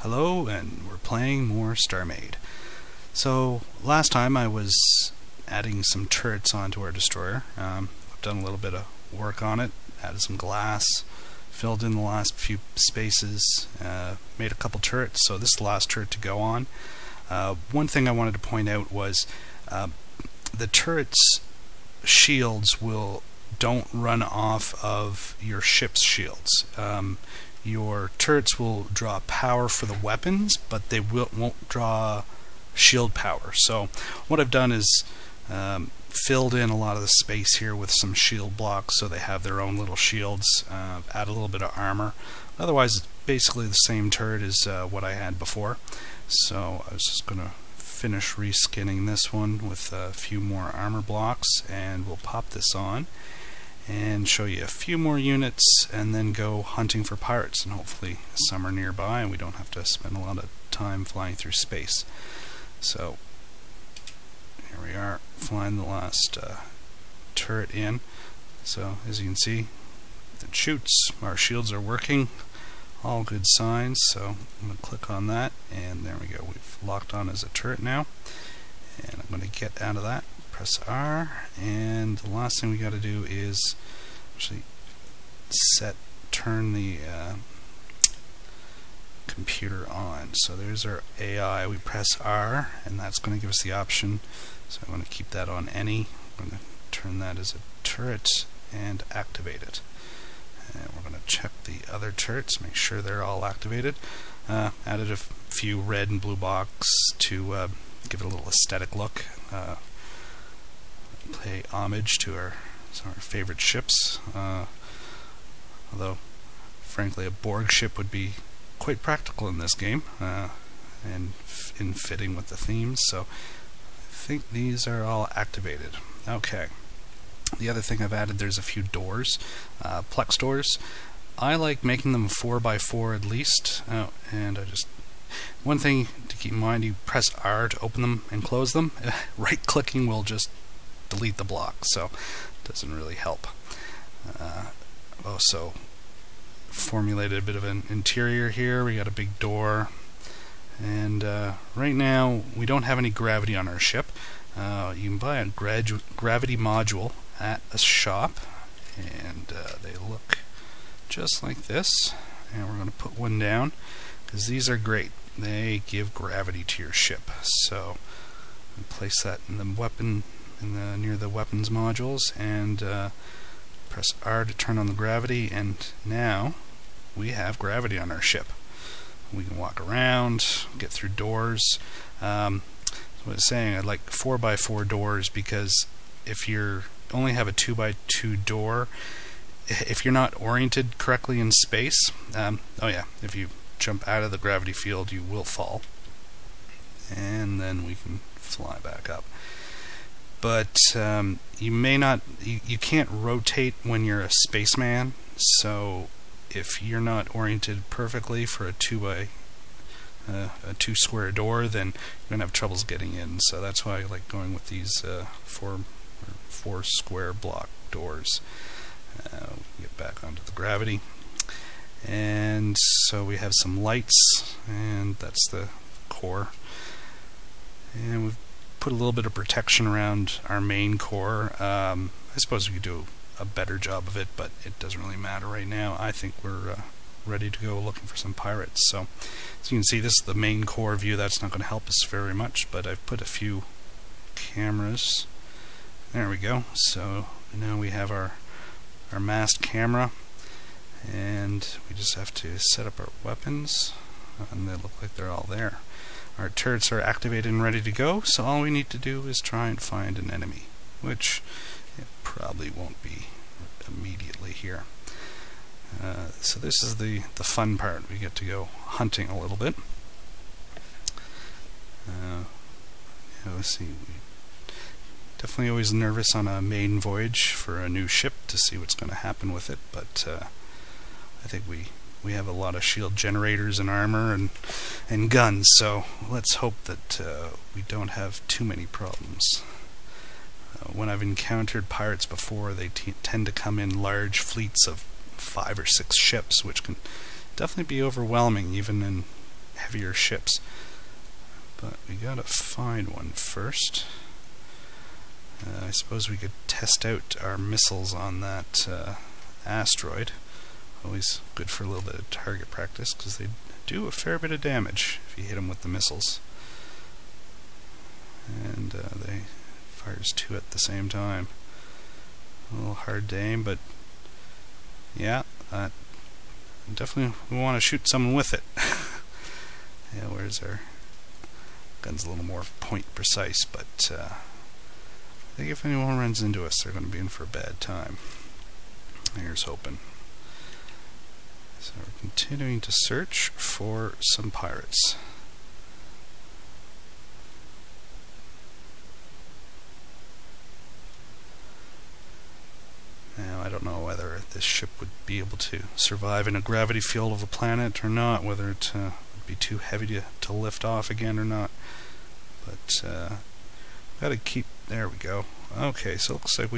Hello, and we're playing more StarMade. So last time I was adding some turrets onto our destroyer. I've done a little bit of work on it, added some glass, filled in the last few spaces, made a couple turrets, so this is the last turret to go on. One thing I wanted to point out was the turret's shields don't run off of your ship's shields. Your turrets will draw power for the weapons, but they won't draw shield power. So what I've done is filled in a lot of the space here with some shield blocks so they have their own little shields, add a little bit of armor. Otherwise it's basically the same turret as what I had before. So I was just going to finish reskinning this one with a few more armor blocks, and we'll pop this on and show you a few more units and then go hunting for pirates, and hopefully some are nearby and we don't have to spend a lot of time flying through space. So here we are, flying the last turret in. So as you can see, it shoots, our shields are working, all good signs. So I'm going to click on that, and there we go, we've locked on as a turret now, and I'm going to get out of that. Press R, and the last thing we got to do is actually turn the computer on. So there's our AI. We press R, and that's going to give us the option. So I'm going to keep that on any. I'm going to turn that as a turret and activate it. And we're going to check the other turrets, make sure they're all activated. Added a few red and blue blocks to give it a little aesthetic look. Pay homage to some of our favorite ships, although frankly a Borg ship would be quite practical in this game, and in fitting with the themes. So I think these are all activated. Okay, the other thing I've added, there's a few doors, plex doors. I like making them 4x4 at least, and one thing to keep in mind, you press R to open them and close them. Right clicking will just delete the block, so it doesn't really help. Also formulated a bit of an interior here. We got a big door, and right now we don't have any gravity on our ship. You can buy a gravity module at a shop, and they look just like this, and we're going to put one down because these are great. They give gravity to your ship. So place that in the weapon near the weapons modules, and press R to turn on the gravity, and now we have gravity on our ship. We can walk around, get through doors. What I was saying, I like 4x4 doors because if you only have a 2x2 door, if you're not oriented correctly in space, if you jump out of the gravity field you will fall, and then we can fly back up. But you can't rotate when you're a spaceman, so if you're not oriented perfectly for a 2 square door, then you're gonna have troubles getting in. So that's why I like going with these 4 square block doors. Get back onto the gravity, and so we have some lights, and that's the core, and we've put a little bit of protection around our main core. I suppose we could do a better job of it, but it doesn't really matter right now. I think we're ready to go looking for some pirates. So as you can see, this is the main core view. That's not going to help us very much, but I've put a few cameras. There we go. So now we have our mast camera, and we just have to set up our weapons, and they look like they're all there. Our turrets are activated and ready to go, so all we need to do is try and find an enemy, which it probably won't be immediately here. So this is the fun part. We get to go hunting a little bit. Let's see. Definitely always nervous on a maiden voyage for a new ship to see what's going to happen with it, but I think we have a lot of shield generators and armor and guns, so let's hope that we don't have too many problems. When I've encountered pirates before, they tend to come in large fleets of 5 or 6 ships, which can definitely be overwhelming even in heavier ships. But we gotta find one first. I suppose we could test out our missiles on that asteroid. Always good for a little bit of target practice, because they do a fair bit of damage if you hit them with the missiles. And they fires two at the same time. A little hard to aim, but yeah, definitely we want to shoot someone with it. Yeah, where's our gun's a little more point precise, but I think if anyone runs into us, they're going to be in for a bad time. Here's hoping. So we're continuing to search for some pirates. Now, I don't know whether this ship would be able to survive in a gravity field of a planet or not, whether it would be too heavy to lift off again or not. But gotta keep. There we go. Okay, so it looks like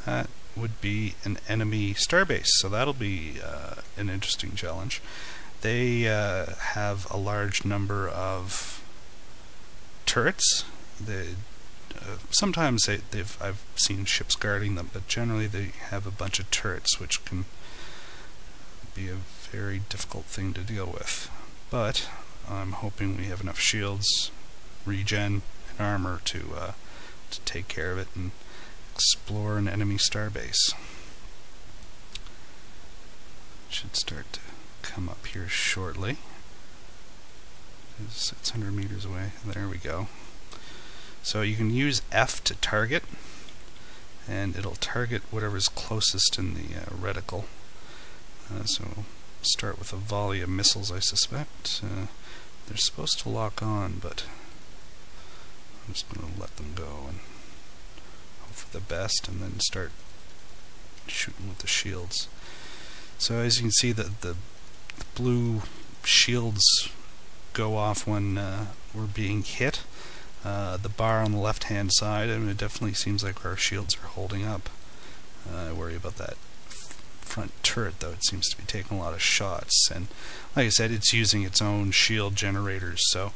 that would be an enemy starbase, so that'll be an interesting challenge. They have a large number of turrets. Sometimes I've seen ships guarding them, but generally they have a bunch of turrets, which can be a very difficult thing to deal with. But I'm hoping we have enough shields, regen, and armor to take care of it and explore an enemy starbase. Should start to come up here shortly. It's 600 meters away. There we go. So you can use F to target, and it'll target whatever's closest in the reticle. So we'll start with a volley of missiles, I suspect. They're supposed to lock on, but I'm just going to let them go and hope for the best, and then start shooting with the shields. So as you can see, the blue shields go off when we're being hit. The bar on the left hand side, and it definitely seems like our shields are holding up. I worry about that front turret, though. It seems to be taking a lot of shots, and like I said, it's using its own shield generators, so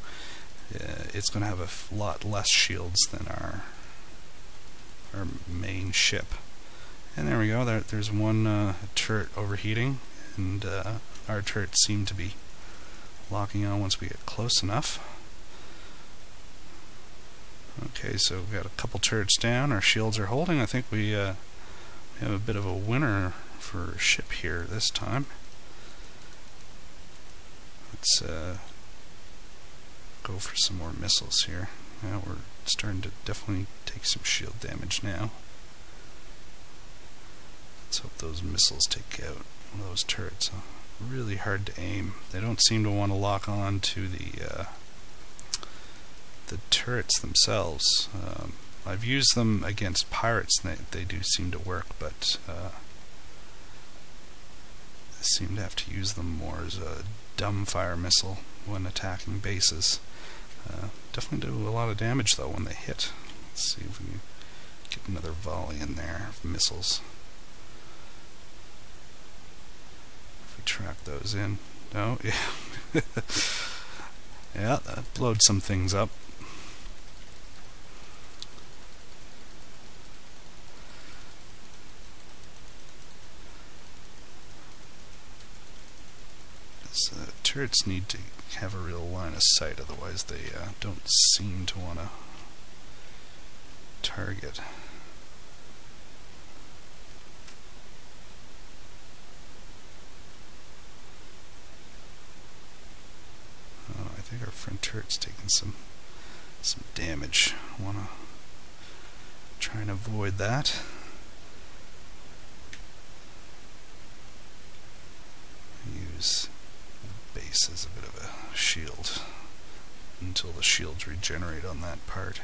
it's going to have a lot less shields than our main ship. And there we go. There's one turret overheating, and our turrets seem to be locking on once we get close enough. Okay, so we've got a couple turrets down. Our shields are holding. I think we have a bit of a winner for a ship here this time. Let's go for some more missiles here. Now we're starting to definitely take some shield damage now. Let's hope those missiles take out one of those turrets. Really hard to aim. They don't seem to want to lock on to the turrets themselves. I've used them against pirates, and they do seem to work, but I seem to have to use them more as a dumbfire missile when attacking bases. Definitely do a lot of damage though when they hit. Let's see if we can get another volley in there of missiles. If we track those in. No, yeah. Yeah, that blowed some things up. Turrets need to have a real line of sight, otherwise they don't seem to want to target. Oh, I think our front turret's taking some damage. I want to try and avoid that. Use base as a bit of a shield until the shields regenerate on that part.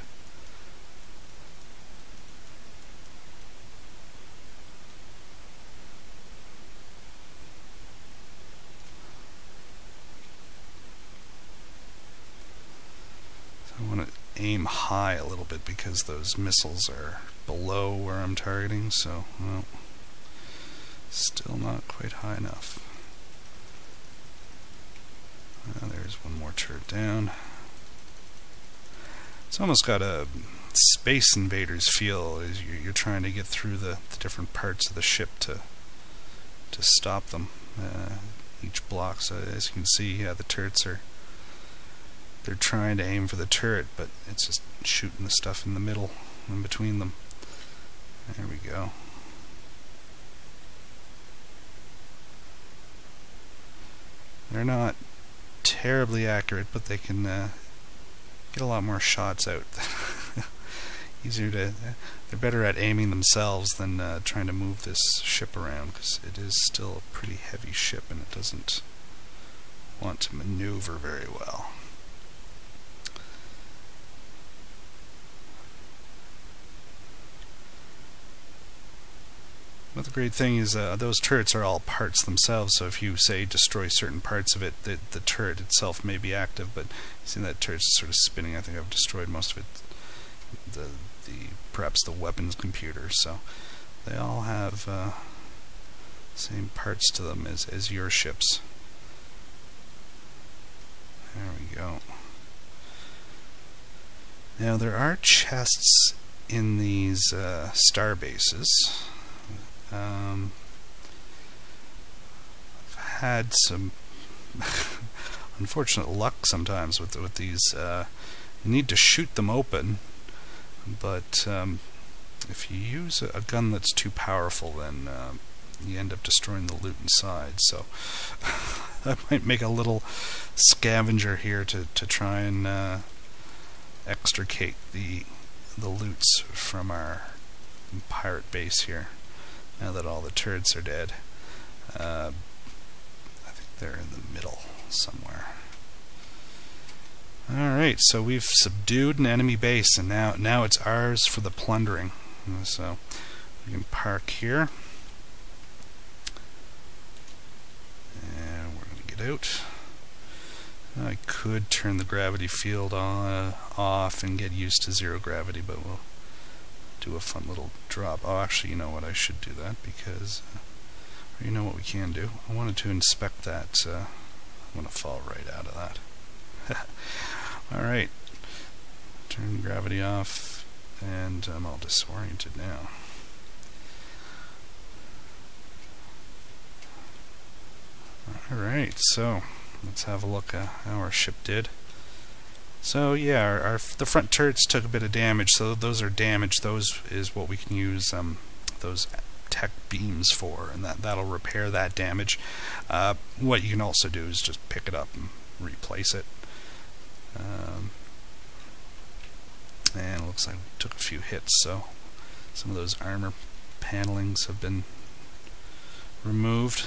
So I want to aim high a little bit because those missiles are below where I'm targeting, so well, still not quite high enough. There's There's one more turret down. It's almost got a Space Invaders feel as you're trying to get through the different parts of the ship to stop them. Each block, so as you can see, yeah, the turrets they're trying to aim for the turret, but it's just shooting the stuff in the middle, in between them. There we go. They're not terribly accurate, but they can get a lot more shots out. They're better at aiming themselves than trying to move this ship around, because it is still a pretty heavy ship and it doesn't want to maneuver very well. But the great thing is those turrets are all parts themselves, so if you, say, destroy certain parts of it, the turret itself may be active, but you see that turret's sort of spinning. I think I've destroyed most of it, perhaps the weapons computer, so they all have same parts to them as your ships. There we go. Now there are chests in these star bases. I've had some unfortunate luck sometimes with these. You need to shoot them open, but if you use a gun that's too powerful, then you end up destroying the loot inside. So I might make a little scavenger here to try and extricate the loots from our pirate base here. Now that all the turrets are dead, I think they're in the middle somewhere. Alright, so we've subdued an enemy base, and now it's ours for the plundering. So we can park here, and we're going to get out. I could turn the gravity field off and get used to zero gravity, but we'll do a fun little drop. Oh, actually, you know what? I should do that, because you know what we can do. I wanted to inspect that. I'm going to fall right out of that. Alright, turn gravity off, and I'm all disoriented now. Alright, so let's have a look at how our ship did. So yeah, the front turrets took a bit of damage, so those are damaged. Those is what we can use those tech beams for, and that'll repair that damage. What you can also do is just pick it up and replace it. And it looks like we took a few hits, so some of those armor panelings have been removed.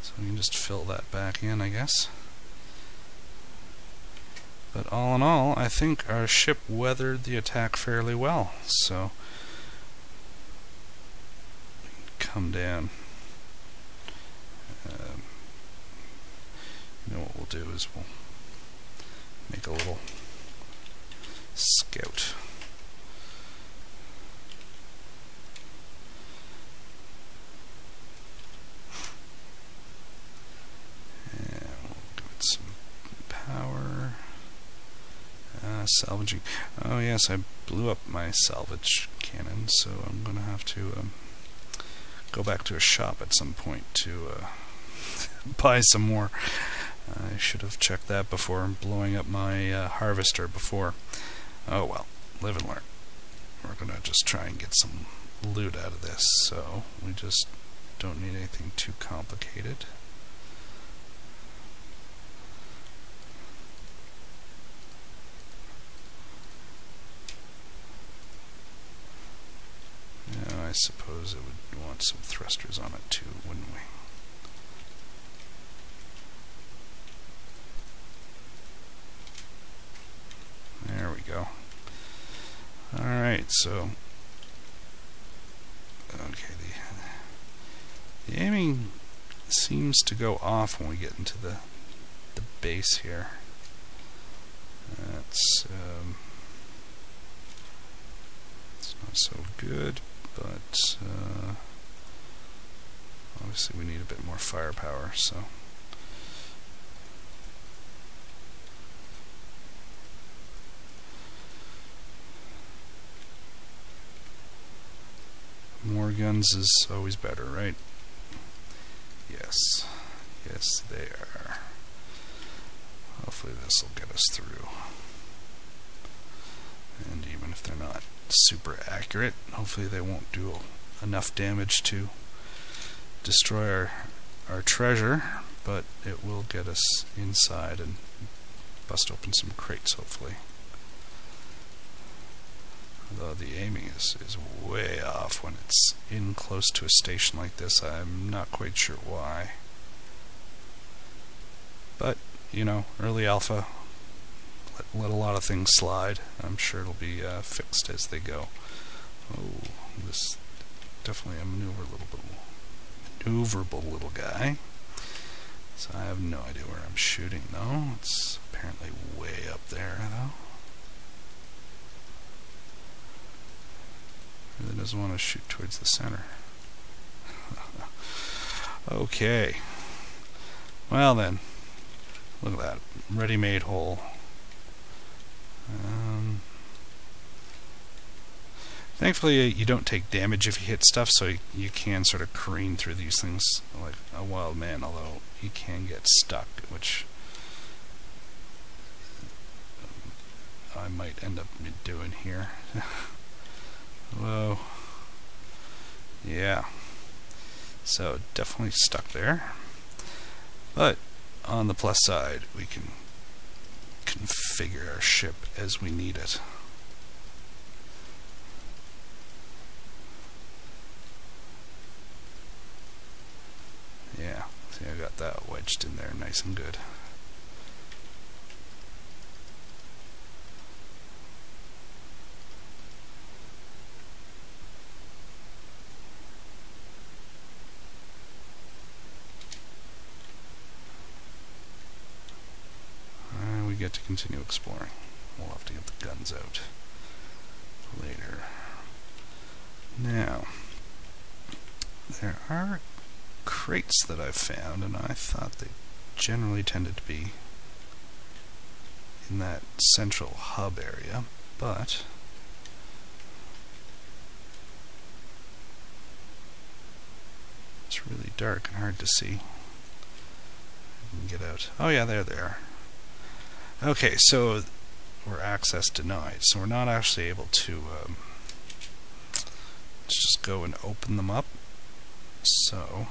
So we can just fill that back in, I guess. But all in all, I think our ship weathered the attack fairly well. So we can come down. You know what we'll do is we'll make a little scout. And we'll give it some power. Salvaging. Oh yes, I blew up my salvage cannon, so I'm going to have to go back to a shop at some point to buy some more. I should have checked that before blowing up my harvester before. Oh well, live and learn. We're going to just try and get some loot out of this, so we just don't need anything too complicated. Now, I suppose it would want some thrusters on it too, wouldn't we? There we go. Alright, so okay, the aiming seems to go off when we get into the base here. That's it's not so good, but obviously we need a bit more firepower, so guns is always better, right? Yes. Yes, they are. Hopefully this will get us through. And even if they're not super accurate, hopefully they won't do enough damage to destroy our treasure, but it will get us inside and bust open some crates, hopefully. Although the aiming is way off when it's in close to a station like this. I'm not quite sure why. But, you know, early alpha, let a lot of things slide. I'm sure it'll be fixed as they go. Oh, this definitely a maneuverable little guy. So I have no idea where I'm shooting though. It's apparently way up there though. Really doesn't want to shoot towards the center. Okay. Well then, look at that ready-made hole. Thankfully you don't take damage if you hit stuff, so you can sort of careen through these things like a wild man, although you can get stuck, which I might end up doing here. Whoa. Yeah. So definitely stuck there. But on the plus side, we can configure our ship as we need it. Yeah, see, I got that wedged in there nice and good. And we get to continue exploring. We'll have to get the guns out later. Now, there are crates that I've found, and I thought they generally tended to be in that central hub area, but it's really dark and hard to see. I can get out. Oh yeah, there they are. Okay, so we're access denied, so we're not actually able to let's just go and open them up. So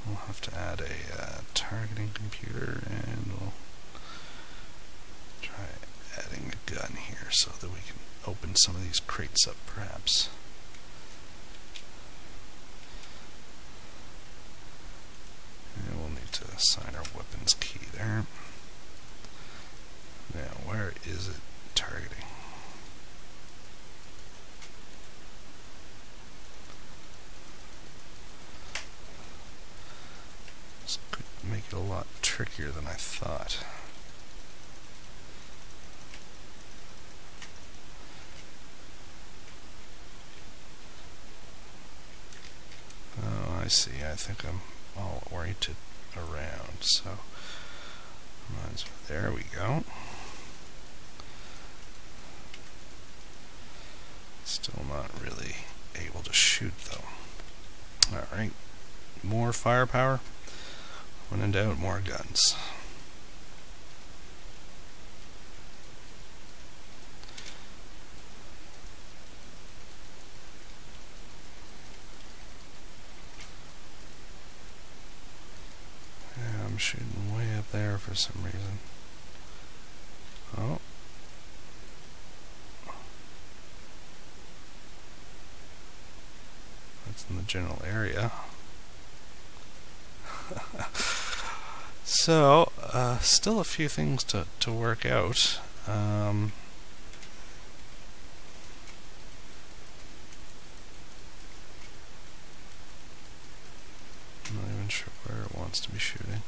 we'll have to add a targeting computer, and we'll try adding a gun here so that we can open some of these crates up, perhaps. And we'll need to assign our weapons key there. Now, where is it targeting? This could make it a lot trickier than I thought. Oh, I see. I think I'm all oriented around, so there we go. Still not really able to shoot though. Alright, more firepower. When in doubt, more guns. Yeah, I'm shooting way up there for some reason. Oh. That's in the general area. So, still a few things to work out. I'm not even sure where it wants to be shooting.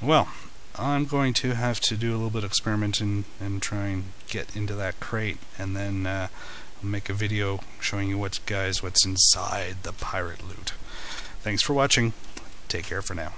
Well, I'm going to have to do a little bit of experimenting and try and get into that crate, and then I'll make a video showing you what's inside the pirate loot. Thanks for watching. Take care for now.